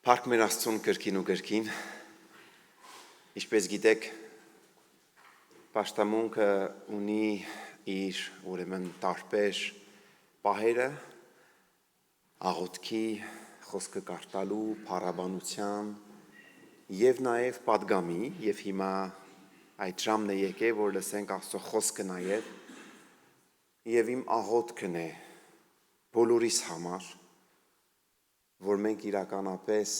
Փառք մեր Աստծուն կրկին ու կրկին, ինչպես գիտեք, պաշտամունքը ունի իր ուրեմն տարբեր պահերը, աղոթքի, խոսքը կարդալու, փառաբանության եւ նաեւ պատգամի, եւ հիմա այդ ժամն է եկել, որ լսենք Աստծո խոսքը նաեւ, եւ իմ աղոթքն է բոլորիս համար, որ մենք իրականապես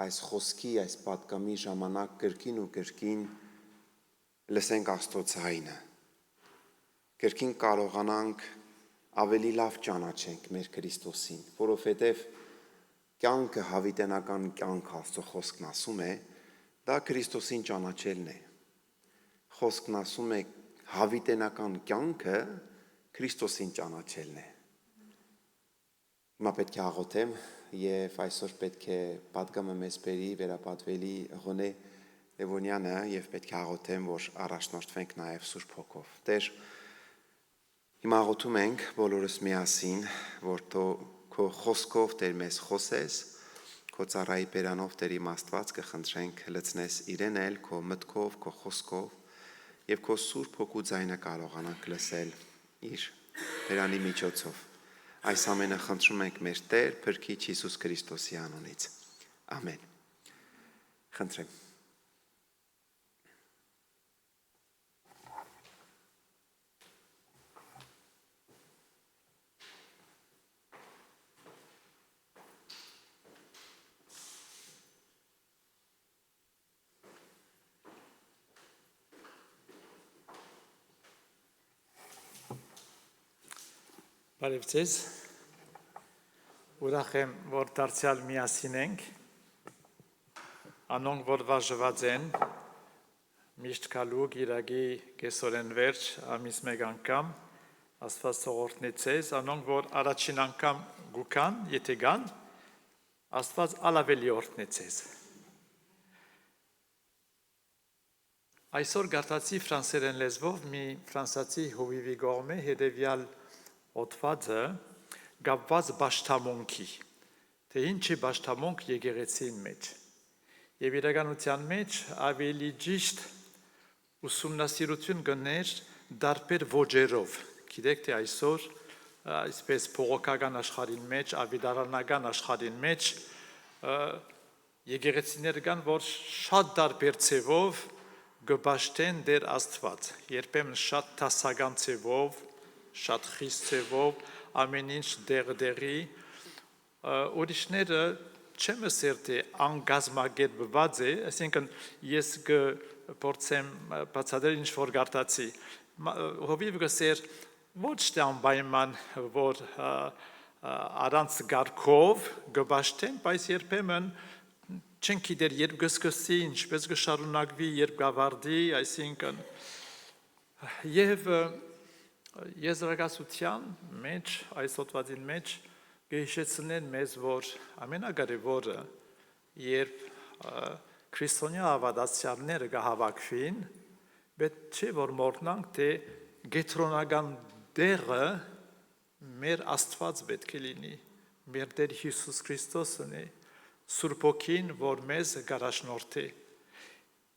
այս խոսքի, այս պատգամի ժամանակ կրկին ու կրկին լսենք Աստծո ձայնը, կրկին կարողանանք ավելի լավ ճանաչենք մեր Քրիստոսին, որովհետև կյանքը հավիտենական կյանք Աստծո խոսքն ասում է, դա Քրիստոսին ճանաչելն է, խոսքն ասում է հավիտենական կյանքը Քրիստոսին ճանաչելն է, հիմա պետք է աղոթեմ և այսօր պետք է պատգամը մեզ բերի վերապատվելի Հոնե Լևոնյանը և պետք է աղոթեմ, որ առաջնորդվենք նաև Սուրբ Հոգով։ Տեր, հիմա աղոթում ենք բոլորս միասին, որ քո խոսքով Տեր մեզ խոսես, քո ծառայի բերանով Տեր իմ Աստված կխնդրենք լցնես իրեն էլ քո մտքով, քո խոսքով և քո Սուրբ Հոգու ձայնը կարողանանք լսել իր բերանի միջոցով։ Այս ամենը խնդրում ենք մեր Տեր Փրկիչ Հիսուս Քրիստոսի անունից։ Ամեն։ Խնդրեմ։ Բարև ձեզ, ուրախ եմ, որ դարձյալ միասին ենք, անոնք, որ վարժված են, միշտ կալու գիրագի կեսորեն վերջ, ամիս մեկ անգամ, Աստված սողորտնի ձեզ, անոնք, որ առաջին անգամ գուկան, եթե գան, Աստված ալավելի օրտնի ձեզ։ Այսօր գարտացի ֆրանսերեն լեզվով մի ֆրանսացի հովիվի գողմե հետևյալ օդվածը գապված բաշտամոնքի, թե ինչ է բաշտամոնք եկեղեցին մեջ, և իրականության մեջ ավելի ճիշտ ուսումնասիրություն գներ դարբեր ոճերով, գիտեք թե այսօր այսպես փողոքական աշխարհին մեջ, ավետարանական աշխարհին մեջ եկեղեցիներ կան, որ շատ դարբեր ձևով գբաշտեն Տեր Աստված, երբեմն շատ դասական ձևով, շատ խիստ ձևով, ամեն ինչ դեղի, ուրիշները չեմ ասել, թե անգազմագետված է, այսինքն ես կփորձեմ բացատրել ինչ որ գարտացի, հովիվ գսեր ոչ թե անպայման, որ առանց գարկով գբաշտեն, բայց երբեմն չեն գիտեր երբ կսկսի, ինչպես կշարունակվի, երբ կավարտի, այսինքն եւ եզրակացության մեջ, այս հոդվածին մեջ կհիշեցնեն մեզ, որ ամենակարևորը, երբ քրիստոնյա հավատացյալները կհավաքվին, պետք չէ որ մոռանանք, թե կենտրոնական տեղը մեր Աստված պետք է լինի, մեր Տեր Հիսուս Քրիստոսն է, Սուրբ Հոգին, որ մեզ կառաջնորդի։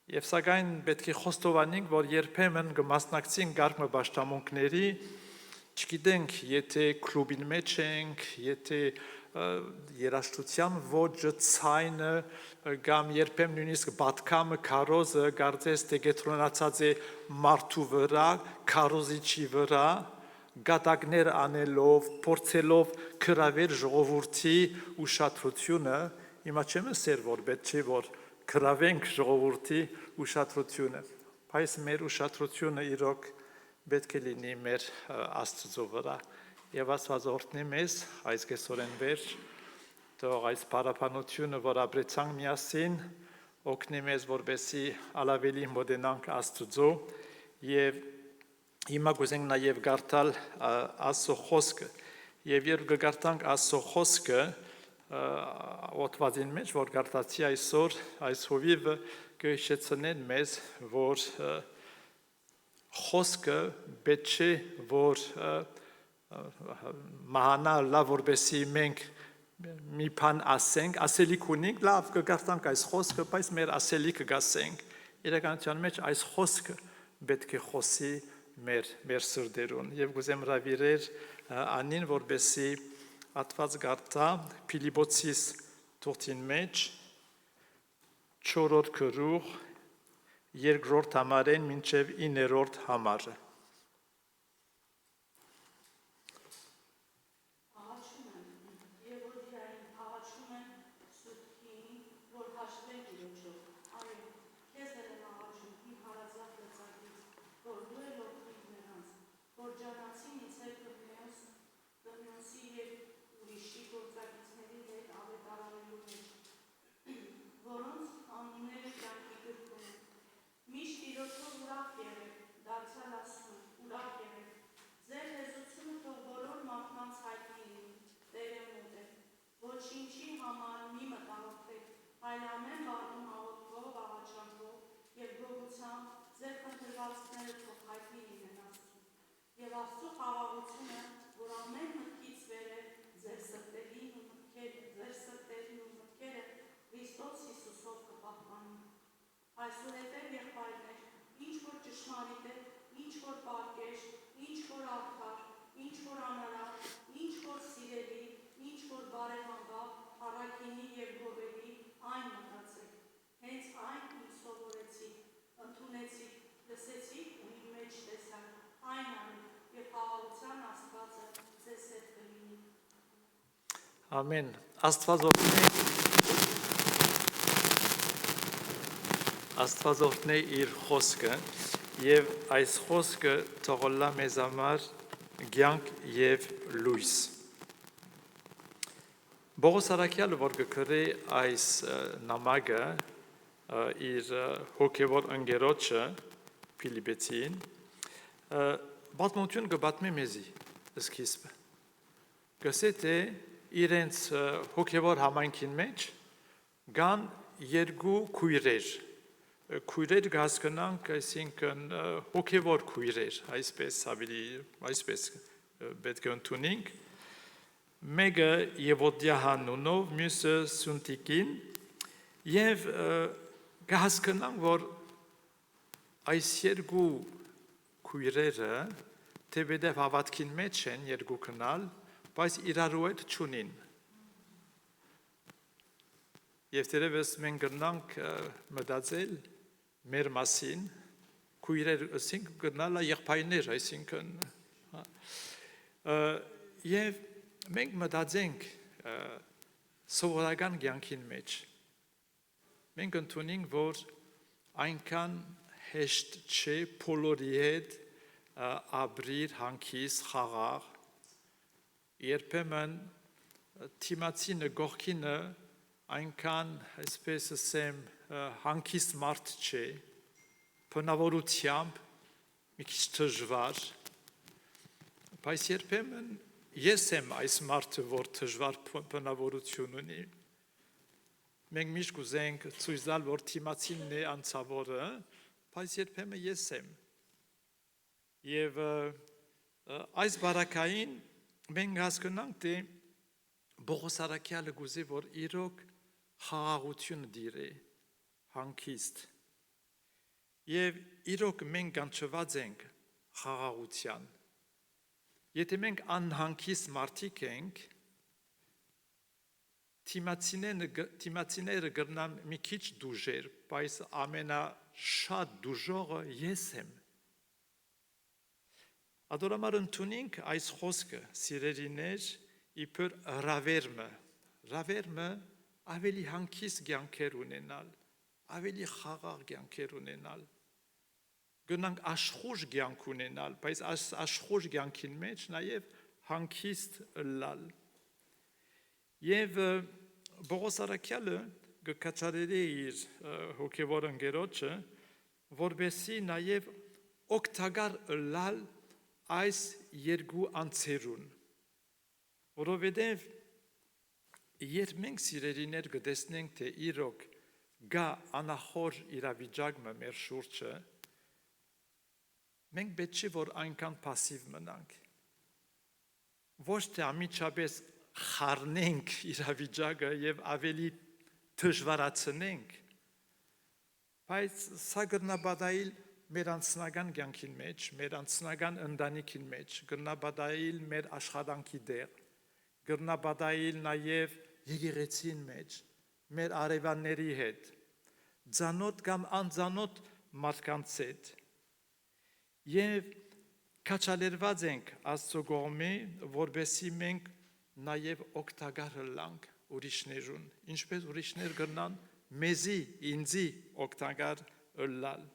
Եվ սակայն պետք է խոստովանենք, որ երբեմն կմասնակցենք գարկմը բաշտամունքների, չգիտենք, եթե կլուբին մեջ ենք, եթե երաժշտության ոճը, ցայնը կամ երբեմն նույնիսկ պատկամը, քարոզը կարծես թե կենտրոնացած է մարդու վրա, քարոզիչի վրա, գատակներ անելով, փորձելով գրավել ժողովրդի ուշադրությունը, հիմա չեմ ասել, որ պետք չէ որ գրավենք ժողովրդի ուշադրությունը, բայց մեր ուշադրությունը իրոք պետք է լինի մեր Աստծո վրա, եւ Աստված օրհնի մեզ այս կեսօրեն վերջ, թող այս փառաբանությունը, որ ապրեցանք միասին, օգնի մեզ, որպեսզի ալավելի մոտենանք Աստծո, եւ հիմա կուզենք նաեւ գարտալ Աստծո խոսքը, եւ երբ կգարտանք Աստծո խոսքը, օդվածին մեջ, որ գարտացի այսօր, այս հովիվը կհիշեցնեն մեզ, որ խոսքը պետք չէ, որ մահանա լավ որպեսի մենք մի բան ասենք, ասելիք ունենք, լավ կգարտանք այս խոսքը, բայց մեր ասելիքը գասենք։ Իրականության մեջ այս խոսքը պետք է խոսի մեր սրտերուն։ Եվ գուզեմ հրավիրել անին, որպեսզի ատված գարտա Փիլիպպոսիս թողտին մեջ 4-րդ գրող 2-րդ համարեն մինչև 9-րդ համարը։ Այսուհետև եղբայրներ, ինչ որ ճշմարիտ է, ինչ որ պարկեշտ, ինչ որ արդար, ինչ որ անարատ, ինչ որ սիրելի, ինչ որ բարեհամբավ, առաքինի և գովելի, այն մտածեք։ Հենց այն ինչ սովորեցիք, ընդունեցիք, լսեցիք ու իմ մեջ տեսաք, այն անեք և խաղաղության Աստվածը ձեզ հետ կլինի։ Ամեն։ Աստվածորդն է իր խոսքը եւ այս խոսքը թողոլա մեզ համար կյանք եւ լույս։ Բողոս Արաքյալը որ գրի այս նամակը իր հոգեվոր ընկերոջը Փիլիպպեցին պատմություն կպատմի մեզի սկիզբը։ Գսե թե իրենց հոգեվոր համայնքին մեջ կան երկու քույրեր քույրեր հասկանանք, այսինքն հոգևոր քույրեր, այսպես պետք է ընդունենք, մեկը Եվոդիա անունով, մյուսը Սունտիկին, եւ կհասկանանք, որ այս երկու քույրերը թեպետև հավատքին մեջ են երկու քնալ, բայց իրարու հետ չունին։ Եվ դերևս մենք գնանք մտածել մեր մասին, քույրեր ասենք գնալա եղբայրներ, այսինքն եւ մենք մտածենք սովորական կյանքին մեջ։ Մենք ընդունենք, որ այնքան հեշտ չէ բոլորի հետ ապրիր հանգիստ խաղաղ, երբեմն թիմացինը գողքինը այնքան, այսպես ասեմ, հանգիստ մարդ չէ, բնավորությամբ մի քիչ դժվար, բայց երբեմն ես եմ այս մարդը, որ դժվար բնավորություն ունի։ Մենք միշտ կուզենք ցույց տալ, որ թիմացինն է անցավորը, բայց երբեմն ես եմ։ Եվ այս բարակային մենք հասկանանք, թե Բողոս Արաքյալը գուզի, որ իրոք խաղաղություն դիրե, հանգիստ։ Եվ իրոք մենք կանչված ենք խաղաղության։ Եթե մենք անհանգիստ մարդիկ ենք, թիմացիները կգնան մի քիչ դուժեր, բայց ամենաշատ դուժողը ես եմ։ Ադորամար ընդունենք այս խոսքը, սիրելիներ, իբր հրավերմը ավելի հանգիստ կյանքեր ունենալ, ավելի խաղաղ կյանքեր ունենալ, գնանք աշխուժ կյանք ունենալ, բայց աշխուժ կյանքին մեջ նաև հանգիստ լալ։ Եվ Բողոս Արաքյալը կկացարելի իր հոգևոր ընկերոջը, որպեսզի նաև օգտակար լալ այս երկու անձերուն, որովհետև երբ մենք սիրելիներ կտեսնենք, թե իրոք գա անախոր իրավիճակը մեր շուրջը, մենք պետք չէ որ այնքան пассив մնանք։ Ոչ թե ամիջապես խառնենք իրավիճակը եւ ավելի դժվարացնենք, բայց սա կգնաբադայել մեր անձնական կյանքին մեջ, մեր անձնական ընտանիքին մեջ, կգնաբադայել մեր աշխատանքի դեր, կգնաբադայել նաեւ եկեղեցին մեջ, մեր արևանների հետ, ծանոթ կամ անծանոթ մարդկանց հետ։ Եվ քաջալերված ենք Աստծո կողմի, որովհետեւ մենք նաև օգտակար լանք ուրիշներուն, ինչպես ուրիշներ կգնան մեզի, ինձի օգտակար լալ։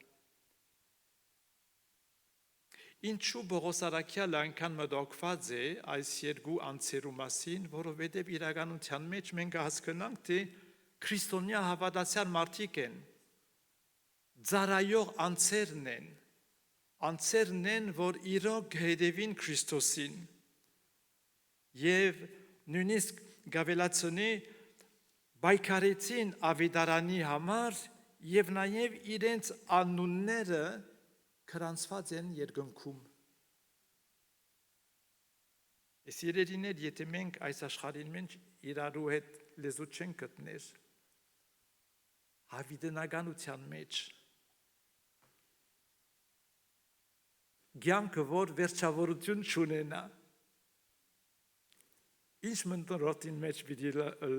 Ինչու Պողոս առաքյալը այնքան մտահոգված է այս երկու անձերու մասին, որովհետև իրականության մեջ մենք հասկանանք, թե քրիստոնյա հավատացյալ մարդիկ են, ծառայող անձերն են, որ իրոք հետևին Քրիստոսին, եւ նույնիսկ գավելացնի բայկարեցին ավետարանի համար եւ նաեւ իրենց անունները քրանցված են երկնքում։ Այս երերիներ, եթե մենք այս աշխարհին մեջ իրարու հետ լեզու չենք գտներ, հավիտենականության մեջ կյանքը, որ վերջավորություն չունենա, ինչ մնտրոտին մեջ պիտի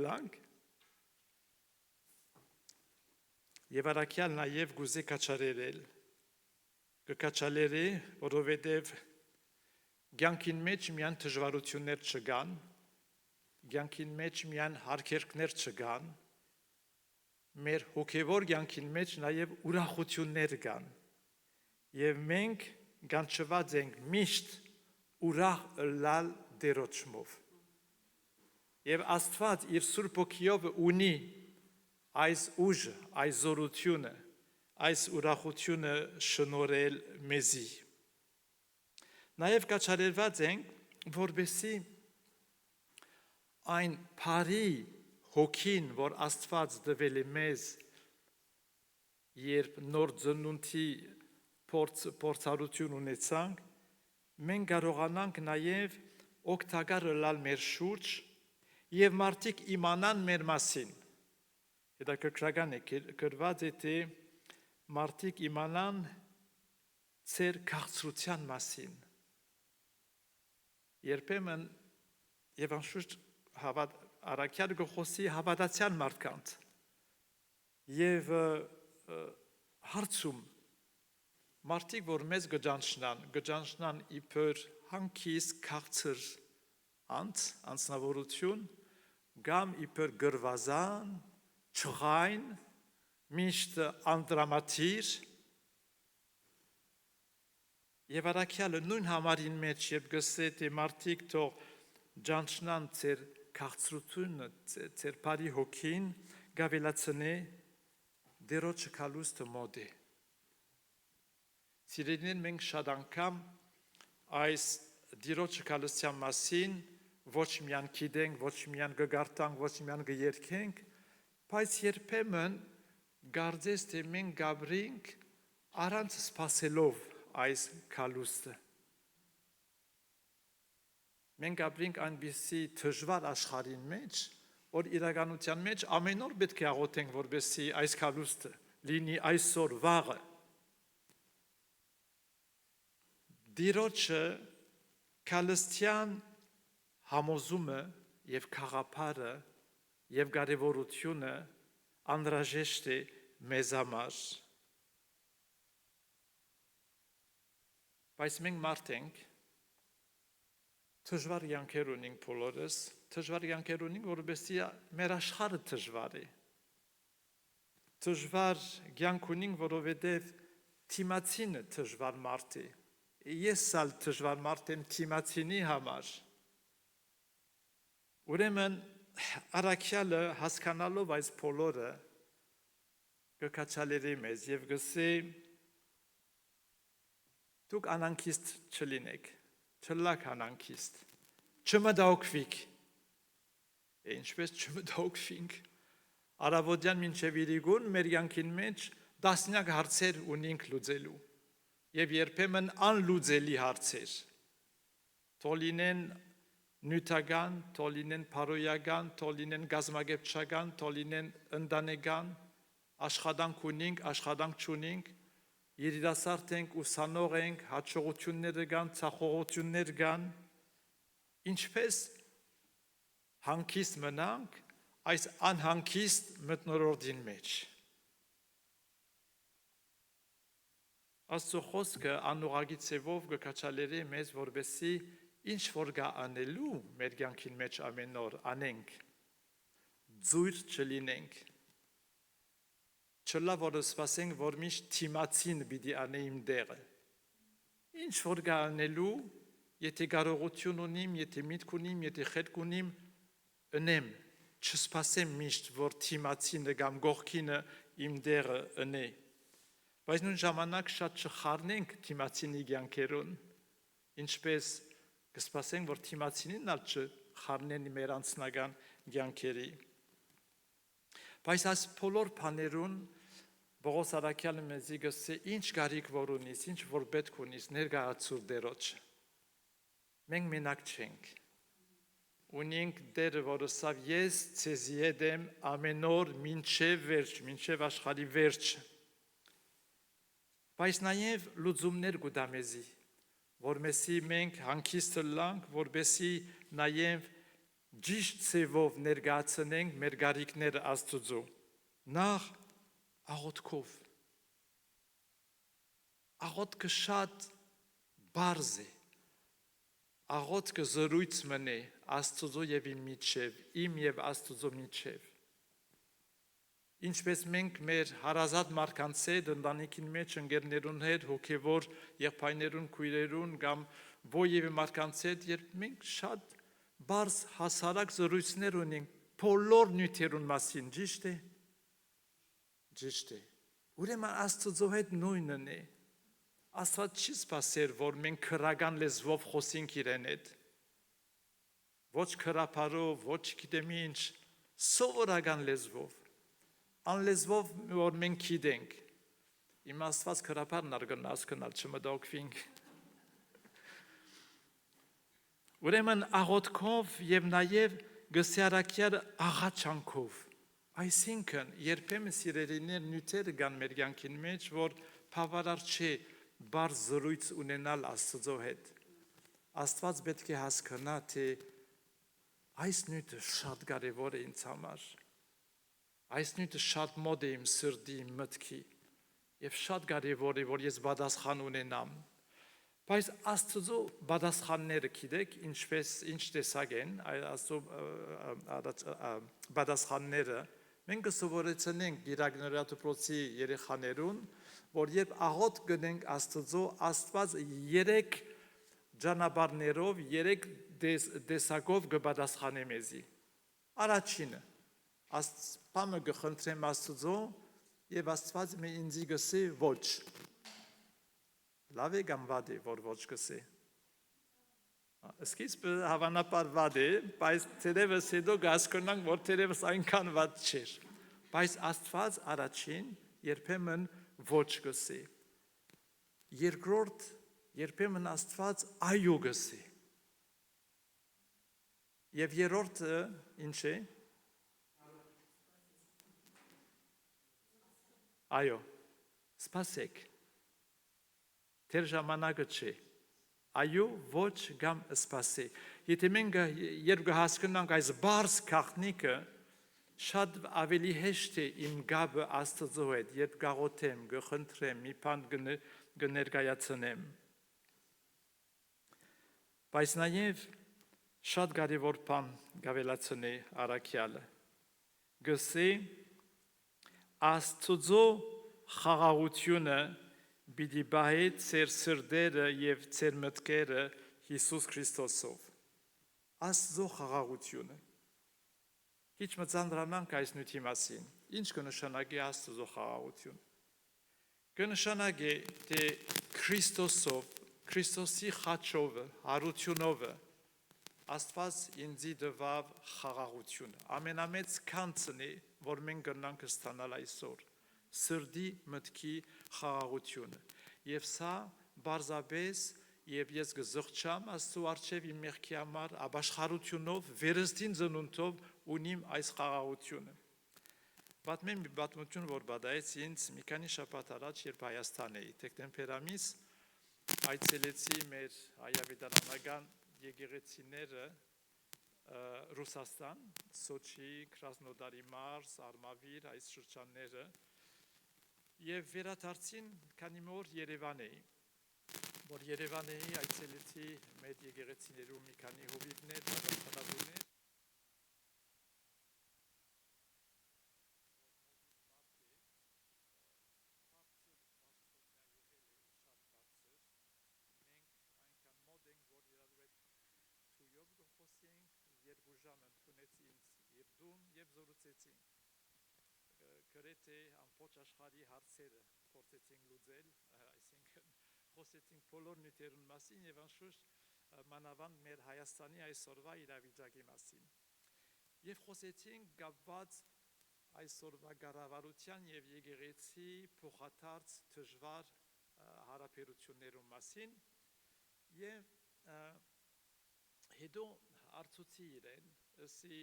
լանք, եւ առաքյալ նաեւ գուզե կաչարերել, կկաչալերի, որովհետեւ կյանքին մեջ միան դժվարություններ չկան, կյանքին մեջ միան հարկերքներ չկան, մեր հոգևոր կյանքին մեջ նաեւ ուրախություններ կան, եւ մենք կանչված ենք միշտ ուրախ լալ դերոճմով։ Եվ Աստված իր Սուրբ Հոգիով ունի այս ուժը, այս զորությունը, այս ուրախությունը շնորհել մեզի։ Նաև կաչարերված ենք, որպեսզի այն բարի հոգին, որ Աստված տվել է մեզ, երբ նոր ծնունդի փորձառություն ունեցանք, մենք կարողանանք նաև օգտակար լալ մեր շուրջ եւ մարդիկ իմանան մեր մասին։ Հետաքրքրական է գրված է, թե մարդիկ իմանան ձեր քաղցրության մասին։ Երբեմն եւ անշուշտ առաքյալ գողոսի հավատացյալ մարդկանց եւ հարցում մարդիկ, որ մեզ գճանչնան իբր հանգիստ քաղցր անձնավորություն, կամ իբր գրվազան, չղայն, միշտ անդրամատիր, եւ առաքյալը նույն համարին մեջ, երբ գսե, թե մարդիկ թող ճանչնան ձեր քաղցրությունը, ձեր բարի հոգին, գավելացնե դերոջը կալուստը մոտ է։ Սիրելիներ, մենք շատ անգամ այս դիրոջը կալստյան մասին ոչ միան գիտենք, ոչ միան կգարտանք, ոչ միան կերքենք, բայց երբեմն կարծես թե մենք գաբրինք առանց սպասելով այս կալուստը։ Մենք գաբրինք այնպիսի դժվար աշխարհին մեջ, որ իրականության մեջ ամեն օր պետք է աղոթենք, որպեսզի այս կալուստը լինի այսօր, վաղը։ Դիրոջը կալստյան համոզումը եւ խաղապարը եւ կարեւորությունը անհրաժեշտ է մեզ համար։ Բայց մենք մարդ ենք, դժվար կյանքեր ունենք բոլորս, դժվար կյանքեր ունենք, որովհետեւ մեր աշխարհը դժվար է։ Դժվար կյանք ունենք, որովհետեւ թիմացինը դժվար մարդ է։ Ես ալ դժվար մարդ եմ թիմացինի համար։ Ուրեմն առաքյալը հասկանալով այս բոլորը կկաչալերի մեզ եւ գսե դուք անանքիստ չլինեք, չլակ անանքիստ, չմտահոգվեք։ Ինչպես չմտահոգվենք։ Արավոտյան մինչև իրիկուն մեր կյանքին մեջ տասնյակ հարցեր ունենք լուծելու եւ երբեմն անլուծելի հարցեր։ Թող լինեն նյութական, թող լինեն փարոյական, թող լինեն գազագերբչական, թող լինեն ընտանեկան, աշխատանք ունենք, աշխատանք չունենք, երիտասարդ ենք, ուսանող ենք, հաջողություններ կան, ցախողություններ կան, ինչպես հանգիստ մնանք այս անհանգիստ մթնոլորտին մեջ։ Աստծո խոսքը անուղագի ցևով կքաչալերի մեզ, որբեսի ինչ որ գա անելու մեր կյանքին մեջ ամեն օր անենք, ձույր չլինենք, չլա որ սպասենք, որ միշտ թիմացին պիտի անե իմ դեղը, ինչ որ գա անելու, եթե կարողություն ունիմ, եթե միտք ունիմ, եթե խելք ունիմ, ընեմ, չսպասեմ միշտ, որ թիմացինը կամ գողքինը իմ դեղը ընե, բայց նույն ժամանակ շատ չխառնենք թիմացինի կյանքերուն, ինչպես կսպասենք, որ թիմացինին ալ չխառնեն մեր անձնական կյանքերի։ Բայց այս բոլոր բաներուն Պողոս առաքյալը մեզի գսե ինչ կարիք որ ունիս, ինչ որ պետք ունիս, ներկայացուր Տերոջ։ Մենք մենակ չենք։ Ունենք Տերը, որ ասավ ես ցեզի հետ եմ ամեն օր մինչև վերջ, մինչև աշխարհի վերջը։ Բայց նաև լուծումներ կուտա մեզի, որմեսի մենք հանգիստ լանք, որբեսի նաև ճիշտ ցևով ներկայացնենք մեր գարիքները Աստծո։ Նախ աղոթքով։ Աղոթքը շատ բարձ է։ Աղոթքը զրույց մնե Աստծո եւ իմ միջև, իմ եւ Աստծո միջև։ Ինչպես մենք մեր հարազատ մարդկանց հետ, ընտանիքին մեջ ընկերներուն հետ, հոգևոր եղբայրներուն, քույրերուն կամ ովևէ մարդկանց հետ, երբ մենք շատ բարձ հասարակ զրույցներ ունենք բոլոր նյութերուն մասին, ճիշտ է։ Ճիշտ է։ Ուրեմն Աստծո հետ նույնն է։ Աստված չի սпасեր, որ մենք քրական լեզվով խոսենք իրեն հետ։ Ոչ քրափարով, ոչ գիտեմ ինչ, սովորական լեզվով։ Անլեզվով որ մենք գիտենք, իմ Աստված քրափարն արգնաս կնալ չմտօգվենք։ Ուրեմն աղոթքով եւ նաեւ գսյարակյար աղաչանքով, այսինքն երբեմն սիրելիներ նյութերը կան մեր կյանքին մեջ, որ բավարար չէ բարձ զրույց ունենալ Աստծո հետ։ Աստված պետք է հասկանա, թե այս նյութը շատ կարևոր է ինձ համար։ Այս նյութը շատ մոտ է իմ սրտի, իմ մտքի եւ շատ կարեւոր է, որ ես պատասխան ունենամ։ Բայց Աստծո պատասխանները գիտեք, ինչ տեսակ են, Աստծո պատասխանները մենք կսովորեցնենք Գիրագնորատուպրոցի երեխաներուն, որ երբ աղոթք գնենք Աստծո, Աստված 3 ճանապարհներով, 3 տեսակով կպատասխանե մեզի։ Առաջինը Աստծո գխնդրեմ Աստծո եւ Աստված ինձ գսե ոչ։ Լավ է կամ վատ է, որ ոչ գսե։ Սկիզբը հավանաբար վատ է, բայց թերևս հետո կհասկանանք, որ թերևս այնքան վատ չէր։ Բայց Աստված առաջին երբեմն ոչ գսե։ Երկրորդ երբեմն Աստված այո գսե։ Եվ երրորդը ինչ է։ Այո, սպասեք, թեր ժամանակը չէ, այո, ոչ կամ սպասե, եթե մենք երբ կհասկանանք այս բարձ քաղտնիկը, շատ ավելի հեշտ է իմ գաբը Աստծո հետ, երբ կաղոթեմ, կխնդրեմ, մի բան կներկայացնեմ, բայց նաև շատ կարևոր բան կավելացնի առաքյալը, գսե Աստծո խաղաղությունը պիտի բահի ձեր սրտերը եւ ձեր մտքերը Հիսուս Քրիստոսով։ Աստծո խաղաղությունը։ Քիչ մծանդրանանք այս նյութի մասին։ Ինչ կնշանակի Աստծո խաղաղություն։ Կնշանակի, թե Քրիստոսով, Քրիստոսի խաչով, հարությունով Աստված ինձի տվավ խաղաղություն։ Ամենամեծ քանցն է, որ մենք կնանք ստանալ այսօր, սրտի մտքի խաղաղությունը։ Եվ սա բարձրապես եւ ես գզղջամ Աստծո արչեւ իմ մեղքի համար, ապաշխարությունով, վերստին ծնունդով ունիմ այս խաղաղությունը։ Պատմեմ մի պատմություն, որ բադայեց ինձ մի քանի շաբաթ առաջ, երբ Հայաստան էի, դեկտեմբեր ամիս այցելեցի մեր հայավետարանական եկեղեցիները Ռուսաստան, Սոչի, Կրասնոդարի մարզ, Արմավիր, այս շրջանները եւ վերադարձին քանի օր Երևան էի, որ Երևան էի այցելեցի մեր եկեղեցիներում մի քանի հովիվներ, պատասխանատուներ երկու ժամ ընդունեց ինձ իր դուն եւ զորուցեցին գրեթե ամբողջ աշխարհի հարցերը փորձեցինք լուծել, այսինքն խոսեցինք բոլոր նյութերուն մասին եւ անշուշտ մանավանդ մեր Հայաստանի այսօրվա իրավիճակի մասին եւ խոսեցինք կապված այսօրվա կառավարության եւ եկեղեցի փոխադարձ դժվար հարաբերություններու մասին եւ հետո արծուցի իրեն, ասի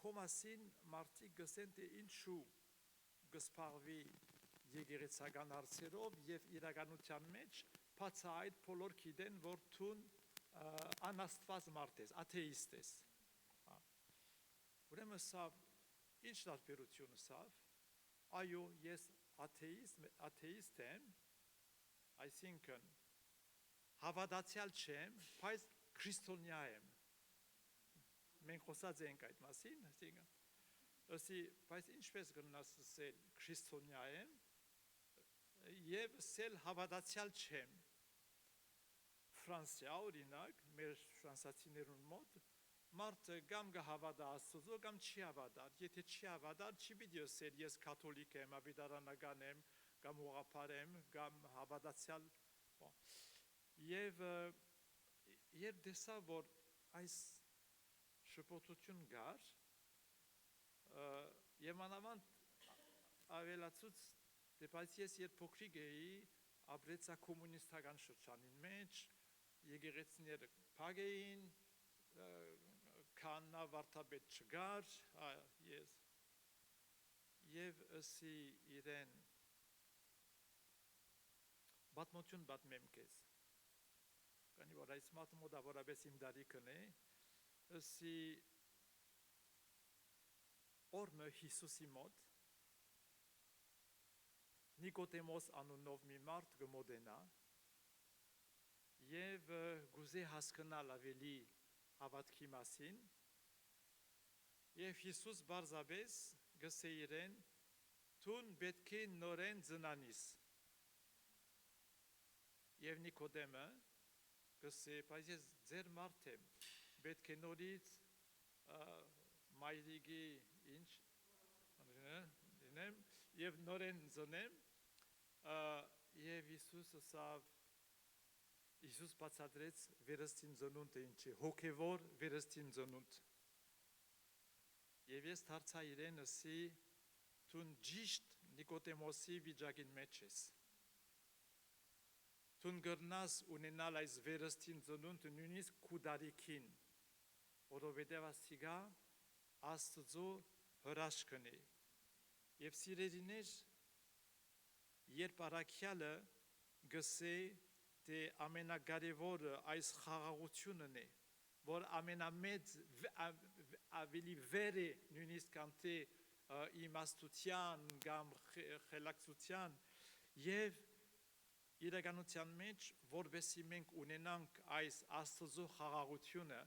կոմասին մարդիկ գսեն թե ինչու գսպաղվի եկեղեցական հարցերով եւ իրականության մեջ բացա այդ բոլոր գիտեն, որ թուն անաստված մարդ ես, աթեիստ ես։ Ուրեմն սա ինչ տարբերություն սավ, այո, ես աթեիստ եմ, այսինքն հավատացյալ չեմ, բայց քրիստոնյա եմ։ Մենք խոսած ենք այդ մասին, ասի, բայց ինչպես կնաս ասել քրիստոնյա եմ եւ ասել հավատացյալ չեմ։ Ֆրանսիա օրինակ, մեր ֆրանսացիներուն մոտ մարդը կամ կհավատա Աստծո կամ չի հավատար, եթե չի հավատար, չի պիտի ասել ես կաթոլիկ եմ, ավետարանական եմ, կամ ուղղափառ եմ, կամ հավատացյալ, եւ երբ տեսա, որ այս շփոթություն կար, եւ մանավանդ ավելացուց, դեպայց ես երբ փոքրիկ էի, ապրեցա կոմունիստական շրջանին մեջ, եկեղեցիները փակ էին, քաննա վարդապետ չկար, ես եւ ասի իրեն պատմություն պատմեմ քեզ, քանի որ այս մոտավորապես իմ դարիքն է, ասի օրը Հիսուսի մոտ Նիկոդեմոս անունով մի մարդ կմոտենա եւ գուզե հասկանալ ավելի հավատքի մասին եւ Հիսուս բարձրապես գսե իրեն թուն պետք է նորեն ծնանիս եւ Նիկոդեմը գսե բայց ես ձեր մարդ եմ պետք է նորից մայրիկի ինչ դինեմ եւ նորեն ծնեմ եւ Հիսուս բացատրեց վերստին ծնունդը ինչ է, հոգևոր վերստին ծնունդ։ Եվ ես դարձա իրեն ասի, թուն ճիշտ Նիկոդեմոսի վիճակին մեջ ես։ Թուն գրնաս ունենալ այս վերստին ծնունդը նույնիսկ քու դարիքին, որովհետև ասիգա Աստծո հրաշքն է։ Եվ սիրելիներ, երբ առաքյալը գսե թե ամենակարևորը այս խաղաղությունն է, որ ամենամեծ ավելի վեր է նույնիսկ կանթե իմաստության կամ խելացության եւ իրականության մեջ, որովհետեւ մենք ունենանք այս Աստծո խաղաղությունը,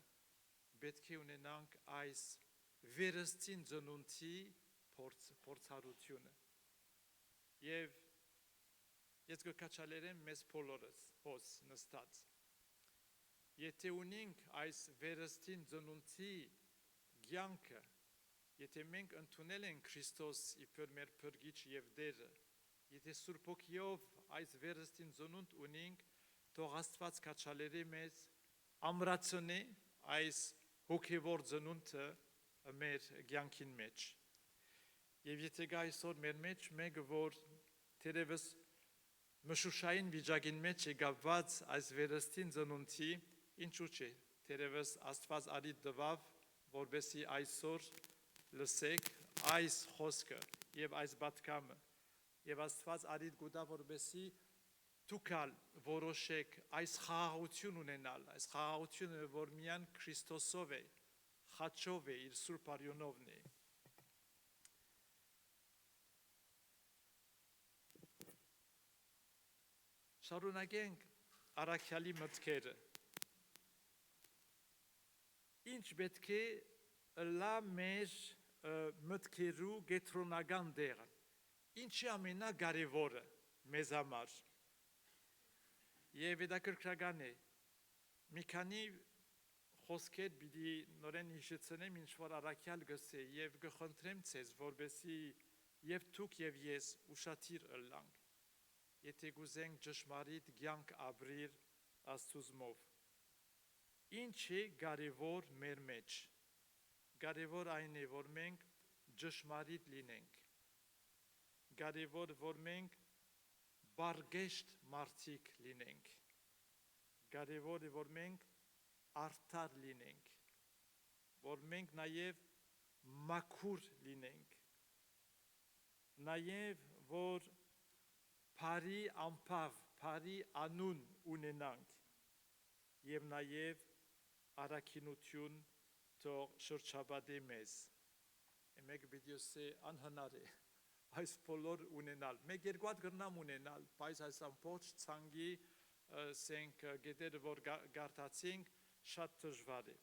պետք է ունենանք այս վերստին ծնունդի փորձառությունը։ Եվ ես կկաչալերեմ մեզ բոլորս հոս նստած։ Եթե ունենք այս վերստին ծնունդի կյանքը, եթե մենք ընդունել ենք Քրիստոս իբր մեր փրկիչ եւ Տերը, եթե Սուրբ Հոգիով այս վերստին ծնունդ ունենք, թող Աստված կաչալերի մեզ ամրացնի այս հոգևոր ծնունդը մեր կյանքին մեջ։ Եվ եթե գա այսօր մեր մեջ մեկը, որ թերևս մշուշային վիճակին մեջ եկված այս վերստին ծնունդի ինչու՞ չէ, թերևս Աստված արի տվավ, որբեսի այսօր լսեք այս խոսքը եւ այս պատգամը եւ Աստված արի գուտա, որբեսի դուքալ որոշեք այս խաղաղություն ունենալ, այս խաղաղությունը, որ միայն Քրիստոսով է, խաչով է, իր Սուրբ արյունովն է։ Շարունակենք առաքյալի մտքերը։ Ինչ պետք է լա մեր մտքերու գետրոնական դեղը։ Ինչի ամենակարևորը մեզ համար։ Եվ հետաքրքրական է, մի քանի խոսքեր պիտի նորեն հիշեցնեմ, ինչ որ առաքյալ գսե եւ կխնդրեմ ցեզ, որբեսի եւ դուք եւ ես ուշադիր ըլլանք, եթե գուզենք ճշմարիտ կյանք ապրել Աստծուով։ Ինչ է կարևոր մեր մեջ։ Կարևոր այն է, որ մենք ճշմարիտ լինենք։ Կարևոր որ մենք բարգեշտ մարդիկ լինենք։ Կարևոր է, որ մենք արդար լինենք, որ մենք նաև մաքուր լինենք, նաև որ բարի ամփավ, բարի անուն ունենանք եւ նաև առաքինություն թող շրջապատի մեզ։ Մեկ պիտի ասե անհնար է այս բոլոր ունենալ։ Մեկ երկու հատ գրնամ ունենալ, բայց այս ամբողջ ցանկի սենք գետերը որ գարտացինք շատ դժվար է։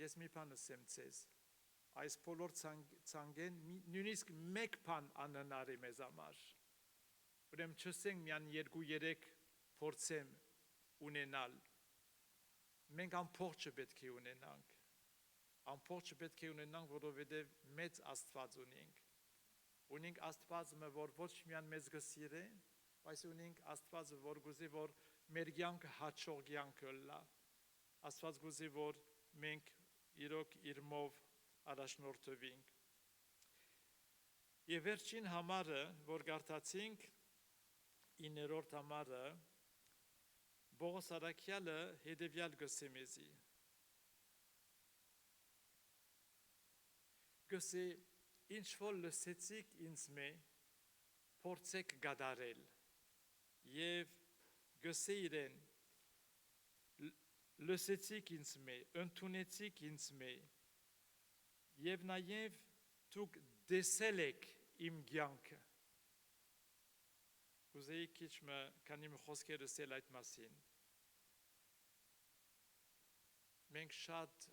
Ես մի բան ասեմ ցեզ, այս բոլոր ցանկեն նույնիսկ մեկ բան անհնար է մեզ համար։ Ուրեմն չսենք միան 2-3 փորձեմ ունենալ։ Մենք ամբողջը պետք է ունենանք։ Ամբողջը պետք է ունենանք, որովհետև մեծ Աստված ունենք։ Ունենք Աստվածը, որ ոչ միայն մեզ գսիրե, բայց ունենք Աստվածը, որ գուզի, որ մեր կյանքը հաճող կյանք լա։ Աստված գուզի, որ մենք իրոք իրմով առաջնորդվենք։ Եվ վերջին համարը, որ գարտացինք, 9-րդ համարը, Պողոս առաքյալը հետևյալ գսե մեզի։ Գսե ինչ որ լսեցիք ինձ մե, փորձեք գադարել եւ գսե իրեն լսեցիք ինձ մե, ընդունեցիք ինձ մե եւ նաեւ դուք դեսել եք իմ կյանքը։ Կուզեի քիչ քանի խոսքեր ասել այդ մասին։ Մենք շատ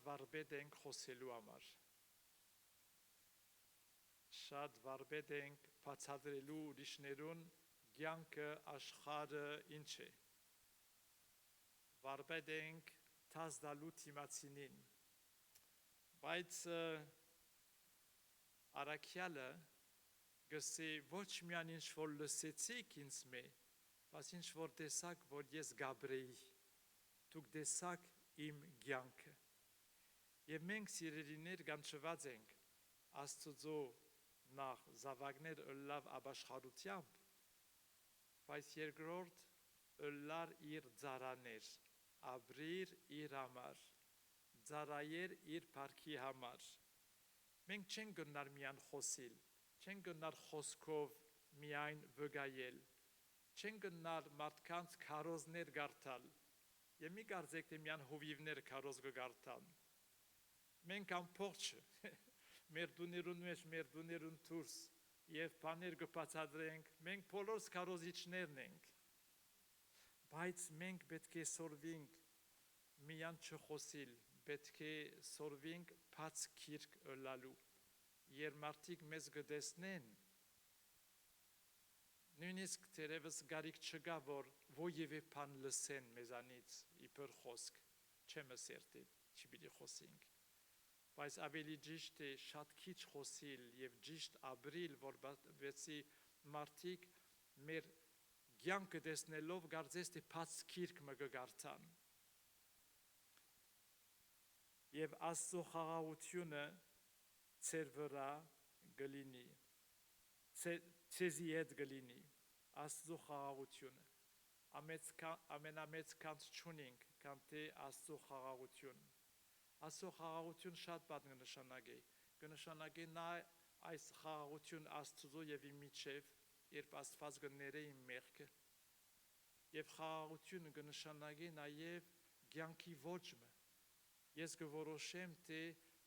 վարպետ ենք խոսելու համար։ Շատ վարպետ ենք բացատրելու ուրիշներուն կյանքը աշխարհը ինչ է։ Վարպետ ենք տասդալու թիմացինին։ Բայց առաքյալը գսե ոչ միայն ինչ որ լսեցիք ինձ մե, բայց ինչ որ տեսակ, որ ես գաբրեի, դուք տեսակ իմ կյանքը։ Եվ մենք սիրելիներ կանչված ենք Աստծո նախ զավակներ ըլլավ ապաշխարությամբ, բայց երկրորդ ըլլար իր ծառաներ, ապրիր իր համար, ծառայեր իր փառքի համար։ Մենք չենք գնար միայն խոսիլ, չենք գնար խոսքով միայն վգայել, չենք գնար մարդկանց քարոզներ գարտալ, եւ մի կարծեք թե միայն հովիվներ քարոզ գարտան։ Մենք ամբողջը մեր դուներուն մեջ, մեր դուներուն դուրս եւ բաներ կբացատրենք, մենք բոլորս քարոզիչներն ենք։ Բայց մենք պետք է սորվենք միայն չխոսիլ, պետք է սորվենք բաց քիրք ըլլալու։ Երբ մարդիկ մեզ գտեսնեն, նույնիսկ թերևս գարիք չկա, որ ովևէ բան լսեն մեզանից իբր խոսք, չեմ ասերտի, չի պիտի խոսենք։ Բայց ավելի ճիշտ է շատ քիչ խոսիլ եւ ճիշտ ապրիլ, որովհետեւ մարդիկ մեր կյանքը տեսնելով կարծես թե բաց քիրք մը կգարտան։ Եվ Աստծո խաղաղությունը ծեր վրա գլինի, ցեզի հետ գլինի, Աստծո խաղաղությունը, ամենամեծ կանց չունենք, կամ թե Աստծո խաղաղություն, Աստծո խաղաղություն շատ բան կնշանակի նա այս խաղաղություն Աստծո եւ իմ միջև, երբ Աստված կներե իմ մեղքը, եւ խաղաղությունը կնշանակի նաեւ կյանքի ոճը, ես կորոշեմ, թե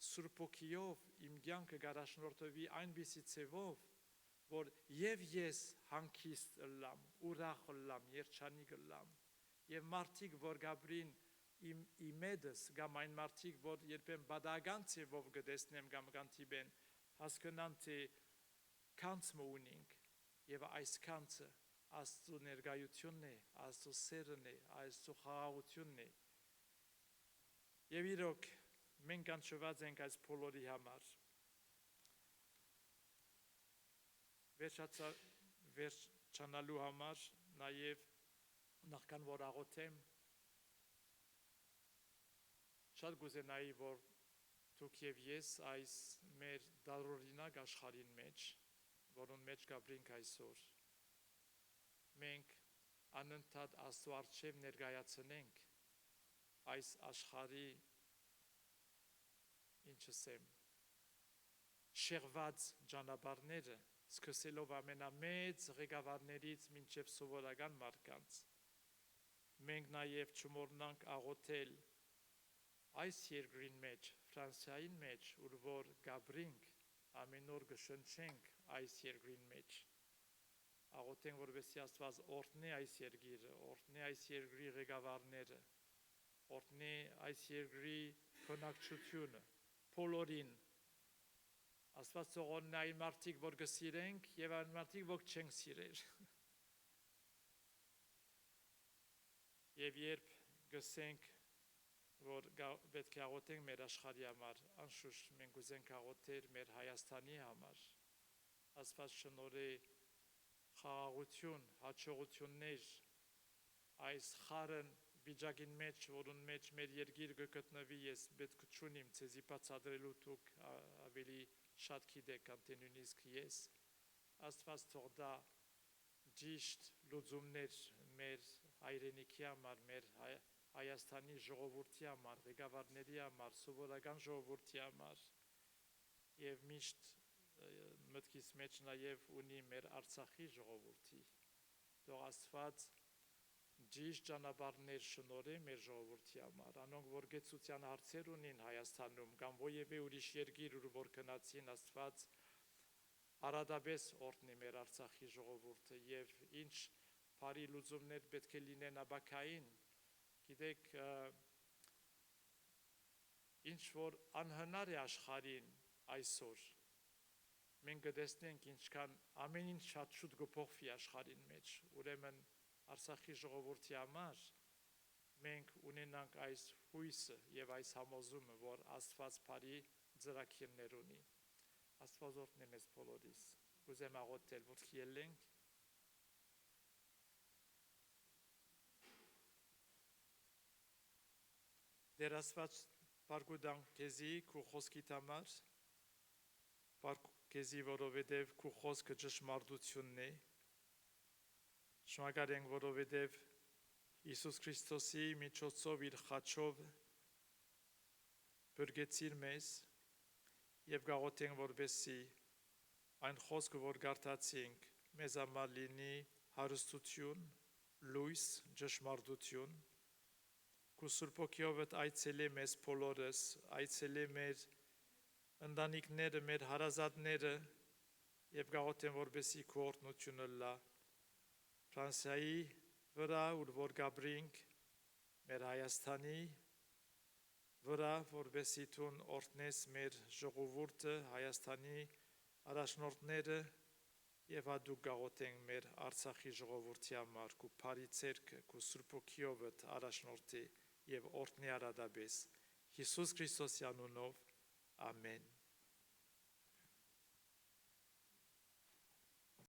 Սուրբ Օգիով իմ կյանքը կառաջնորդվի այնպիսի ձևով, որ եւ ես հանգիստ ըլլամ, ուրախ ըլլամ, երջանիկ ըլլամ, եւ մարդիկ, որ գաբրին իմ հետս, կամ այն մարդիկ, որ երբեմն բադական ձևով կտեսնեմ կամ կանտիբեն, հասկանան, թե կանցը ունենք, եւ այս կանցը Աստծո ներկայությունն է, Աստծո սերն է, Աստծո խաղաղությունն է, եւ իրոք մենք կանչված ենք այս բոլորի համար, վերջանալու համար նաև նախքան որ աղոթեմ, շատ կուզենայի, որ դուք եւ ես այս մեր դարօրինակ աշխարհին մեջ, որոնց մեջ գաբրինք այսօր, մենք անընդհատ Աստծո առջև ներկայացնենք այս աշխարհի շեղված ճանապարհները, սկսելով ամենամեծ ղեկավարներից մինչև սովորական մարդկանց, մենք նաև չմոռանանք աղոթել այս երկրին մեջ, Ֆրանսիային մեջ, ուր որ գաբրինք, ամեն օր կշնչենք այս երկրին մեջ, աղոթենք, որպեսզի Աստված օրհնի այս երկիրը, օրհնի այս երկրի ղեկավարները, օրհնի այս երկրի բնակչությունը, բոլորին, Աստված թողնի այն մարդիկ, որ կսիրենք, եւ այն մարդիկ, որ չենք սիրեր, եւ երբ գսենք, որ պետք է աղոթենք մեր աշխարհի համար, անշուշտ մենք ուզենք աղոթել մեր Հայաստանի համար, Աստված շնորհի խաղաղություն, հաջողություններ այս խարն վիճակին մեջ, որուն մեջ մեր երկիրը գտնվի, ես պետք չունիմ ցեզի բացատրելու, դուք ավելի շատ գիտեք, քան թե նույնիսկ ես, Աստված թող դա ճիշտ լուծումներ մեր հայրենիքի համար, մեր Հայաստանի ժողովրդի համար, ղեկավարների համար, սովորական ժողովրդի համար, եւ միշտ մտքիս մեջ նաեւ ունի մեր Արցախի ժողովրդի, թող Աստված ճիշտ ճանապարհներ շնորհի մեր ժողովրդի համար, անոնք որ գեցության հարցեր ունին Հայաստանում կամ ովևէ ուրիշ երկիր, որ գնացին, Աստված արադաբես օրհնի մեր Արցախի ժողովուրդը եւ ինչ բարի լուծումներ պետք է լինեն ապակային, գիտեք, ինչ որ անհնար է աշխարհին այսօր, մենք կտեսնենք ինչքան ամեն ինչ շատ շուտ կփոխվի աշխարհին մեջ, ուրեմն Արցախի ժողովրդի համար մենք ունենանք այս հույսը եւ այս համոզումը, որ Աստված բարի ծրագիրներ ունի, Աստված օրհնի մեզ բոլորիս, կուզեմ աղոթել, որ ելենք, Տեր Աստված, բարգուտանք քեզի քո խոսքիդ համար, քեզի, որովհետև քո խոսքը ճշմարտությունն է, շնորհակալ ենք, որովհետև Հիսուս Քրիստոսի միջոցով իր խաչով բրգեցիր մեզ եւ գաղութենք, որպեսզի այն խոսքը, որ կարդացինք, մեզ համար լինի հարստություն, լույս, ճշմարտություն, քո Սուրբ Օգիով այցելի մեզ բոլորս, այցելի մեր ընտանիքները, մեր հարազատները եւ գաղութենք, որպեսզի քո օրհնությունը լա Ֆրանսիայի վրա, ուր որ գաբրինք, մեր Հայաստանի վրա, որպեսզի դու օրհնես մեր ժողովուրդը, Հայաստանի առաջնորդները եւ հատուկ գաղութենք մեր Արցախի ժողովրդի համար, քո բարի ցերկը, քո Սուրբ Օգիով առաջնորդի եւ օրհնի արադաբես Հիսուս Քրիստոսի անունով, ամեն։